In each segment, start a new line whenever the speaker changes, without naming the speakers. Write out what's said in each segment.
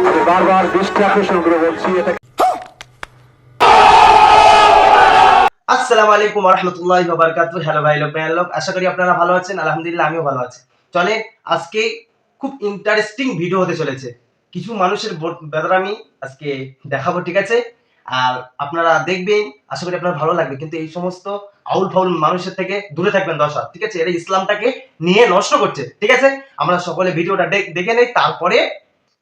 আমি বারবার দৃষ্টি আকর্ষণ করে বলছি এটা।
আসসালামু আলাইকুম ওয়া রাহমাতুল্লাহি ওয়া বারাকাতুহু। হ্যালো ভাই লোক, আশা করি আপনারা ভালো আছেন। আলহামদুলিল্লাহ আমিও ভালো আছি। চলেন আজকে খুব ইন্টারেস্টিং ভিডিও হতে চলেছে। কিছু মানুষের বেদরামি আজকে দেখাবো, ঠিক আছে? আর আপনারা দেখবেন, আশা করি আপনার ভালো লাগবে। কিন্তু এই সমস্ত আউল ফাউল মানুষের থেকে দূরে থাকবেন 10 হাত, ঠিক আছে? এরা ইসলামটাকে নিয়ে নষ্ট করছে, ঠিক আছে? আমরা সকলে ভিডিওটা দেখে নেই, তারপরে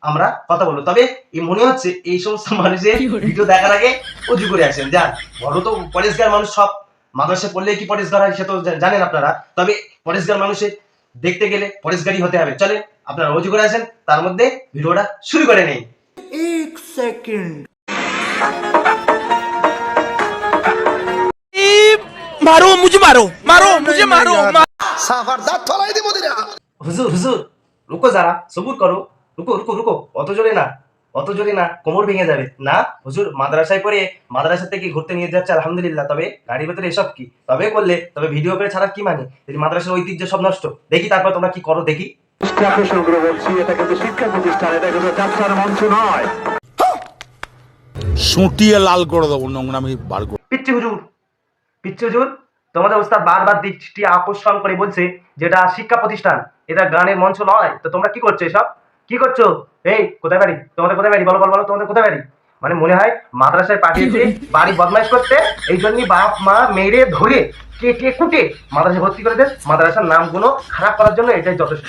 আমরা কথা বলবো। তবে এই মনে হচ্ছে এই সমস্ত মানুষের ভিডিও দেখার আগে অজু করে আসেন। যান, বড় তো পরেশগার মানুষ, সব মাদ্রাসা পড়লে কি পরেশগার হয় সে তো জানেন আপনারা। তবে পরেশগার মানুষের দেখতে গেলে পরেশগারই হতে হবে। চলেন আপনারা অজু করে আসেন, তার মধ্যে ভিডিওটা শুরু করে নেই।
1 সেকেন্ড।
मारो मुझे, मारो मुझे, मारो।
সাফারদার ফলাই দিব দিরা।
হুজুর রুকো, যারা সবুর করো। রুকো, অত জোরে না, কোমর ভেঙে যাবে না। হুজুর মাদ্রাসায় পড়ে মাদ্রাসা থেকে ঘুরতে নিয়ে যাচ্ছে, আলহামদুলিল্লাহ। তবে গাড়ির ভেতরে এসব কি? তবে ভিডিও করে ছাড়া কি মানে? যদি মাদ্রাসার ঐতিহ্য সব নষ্ট, দেখি তারপর তোমরা কি করো দেখি।
দৃষ্টি আকর্ষণ করে বলছি এটা কিন্তু শিক্ষা প্রতিষ্ঠান, এটা কিন্তু যাত্রার মঞ্চ নয়।
সুটিয়ে লাল করে দেবো, নোংরামি বার করে।
পিচ্চি হুজুর, তোমাদের ওস্তাদ বারবার দৃষ্টি আকর্ষণ করে বলছে যেটা শিক্ষা প্রতিষ্ঠান, এটা গানের মঞ্চ নয়। তো তোমরা কি করছো এসব? কি করছো? এই কোথায় বাড়ি তোমাদের? কোথায় বাড়ি? বলো তোমাদের কোথায় বাড়ি? মানে মনে হয় মাদ্রাসায় পাঠিয়েছে বাড়ি বদমাইশ করতে, এই জন্যই বাপ মা মেরে ধরে কেটে কুটে মাদ্রাসায় ভর্তি করে দেন। মাদ্রাসার নামগুলো খারাপ করার জন্য এটাই যথেষ্ট।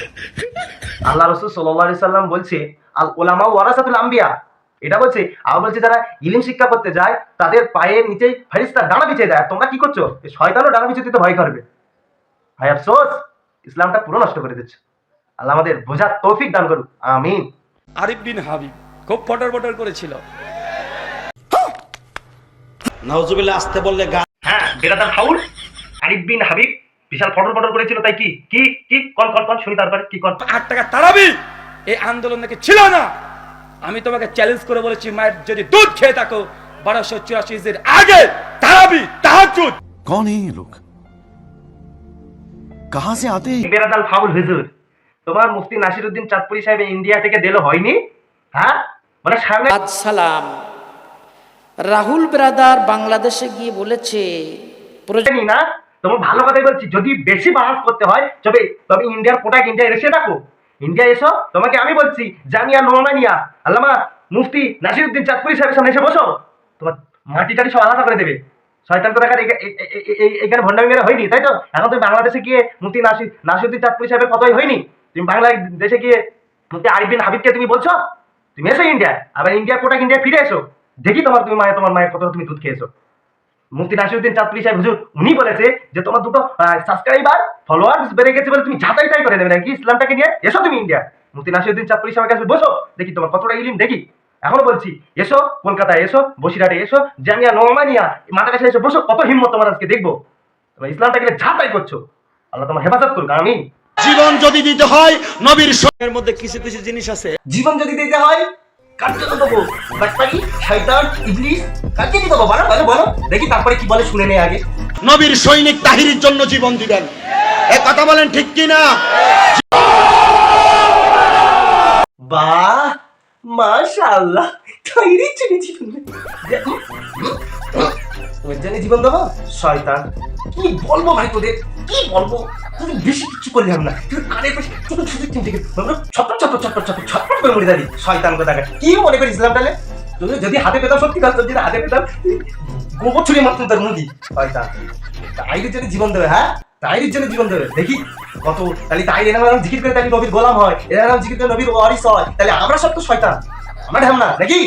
আল্লাহ রাসূল সাল্লাল্লাহু আলাইহি সাল্লাম বলছে, আল উলামা ওয়ারাসাতুল আম্বিয়া। এটা বলছে। আর বলছে যারা ইলম শিক্ষা করতে যায় তাদের পায়ের নিচেই ফেরেশতা ডানা বিছিয়ে দেয়। তোমরা কি করছো? শয়তানও ডানা বিছিয়ে দিতে ভয় করবে। ভাই আফসোস, ইসলামটা পুরো নষ্ট করে দিচ্ছে। আল্লাহ আমাদের বোঝার তৌফিক দান করুক, আমিন।
আরিফ বিন হাবিব খুব ফটর করেছিল।
নাউজুবিল্লাহ আসতে বললে
হ্যাঁ, বেরাদার ফাউল আরিফ বিন হাবিব বিশাল ফটর করেছিল। তাই কি কল শুনি, তারপরে কি কল?
8 টাকা তারাবি এই আন্দোলন নাকি ছিল না। আমি তোমাকে চ্যালেঞ্জ করে বলেছি, মায়ের যদি দুধ খেয়ে থাকো 1284 এর আগে তারাবি তাহাজ্জুদ।
कौन है ये लोग? कहां से आते हैं?
বেরাদাল ফাউল হুজুর, তোমার মুফতি নাসিরউদ্দিন চাঁদপুরি সাহেব ইন্ডিয়া থেকে দিল হয়নি? হ্যাঁ, মানে সামনে
সালাম। রাহুল ব্রাদার বাংলাদেশে গিয়ে বলেছে
প্রয়োজনই না। তোমার ভালো কথাই বলছি, যদি বেশি বাহাস করতে হয় তবে ইন্ডিয়ার প্রোডাক্ট ইন্ডিয়া এসে দেখো। ইন্ডিয়া এসো, তোমাকে আমি বলছি জামিয়া নোমানিয়া আল্লামা মুফতি নাসিরউদ্দিন চাঁদপুরি সাহেবের সামনে এসে বসো, তোমার মাটি টাটি সব আলাদা করে দেবে। শয়তান কোথাকার এখানে ভণ্ডামি মেরা হয়নি, তাই তো? এখন তুমি বাংলাদেশে গিয়ে মুফতি নাসিরউদ্দিন চাঁদপুরি সাহেবের কথাই হয়নি। তুমি বাংলাদেশে গিয়ে মুফতি আরিফ বিন হাবিবকে তুমি বলছো তুমি এসো ইন্ডিয়া, আবার ইন্ডিয়ার প্রোডাক্ট ইন্ডিয়া ফিরে এসো। দেখি তোমার মায়ের কত তুমি দুধ খেয়েছো। মুফতি নাসিরউদ্দিন চাঁদপুরি সাহেব হুজুর উনি বলেছে যে তোমার দুটো সাবস্ক্রাইবার ফলোয়ার্স বেড়ে গেছে বলে তুমি যাতাই করে দেবে নাকি ইসলামটাকে নিয়ে। এসো তুমি ইন্ডিয়া, মুফতি নাসিরউদ্দিন চাঁদপুরি সাহেবের কাছে বসো, দেখি তোমার কতটা ইলম দেখি। এখনো বলছি এসো, কলকাতায় এসো, বসিরহাটে এসো, জামিয়া নোমানিয়া মাদ্রাসায় এসো বসো, কত হিম্মত তোমার আজকে দেখবো। তোমার ইসলামটাকে নিয়ে যাতাই করছো। আল্লাহ তোমার হেফাজত করুক, আমিন।
জীবন যদি দিতে হয় নবীর সঙ্গের মধ্যে কিছু জিনিস আছে।
জীবন যদি দিতে হয় কার জন্য দেবো? বাটপারি, শয়তান, ইবলিস, কাকে দিতে দেবো? বলো দেখি, তারপরে কি বলে শুনে নেই আগে।
নবীর সৈনিক তাহিরির জন্য জীবন দিবেন, এ কথা বলেন ঠিক কি না?
বাহ, মাশাআল্লাহ, তাহিরির জন্য জীবন ওর জন্য জীবন দেবো? শয়তান, কি বলবো ভাই তোদের, কি বলবো? তুই বেশি কিছু করলাম না, তুই কানের পাশে ছটপট করে মরে যাবি। শয়তান কোথাকার, কি মনে করিস ইসলামটালে? তুই যদি হাতে পেতাম, সত্যি কথা যদি হাতে পেতাম গোবর ছুড়ে মারতাম তার মুখি। শয়তান, তাহিরির জন্য জীবন দেবে। হ্যাঁ, তাহিরির জন্য জীবন দেবে। দেখি কত, তাহলে তাহির এর নাম জিকির করে তাহলে নবীর গোলাম হয়, এর নাম জিকির করে নবীর ওয়ারিস হয়, তাহলে আমরা সব তো শয়তান, আমরা ঢাম না নাকি?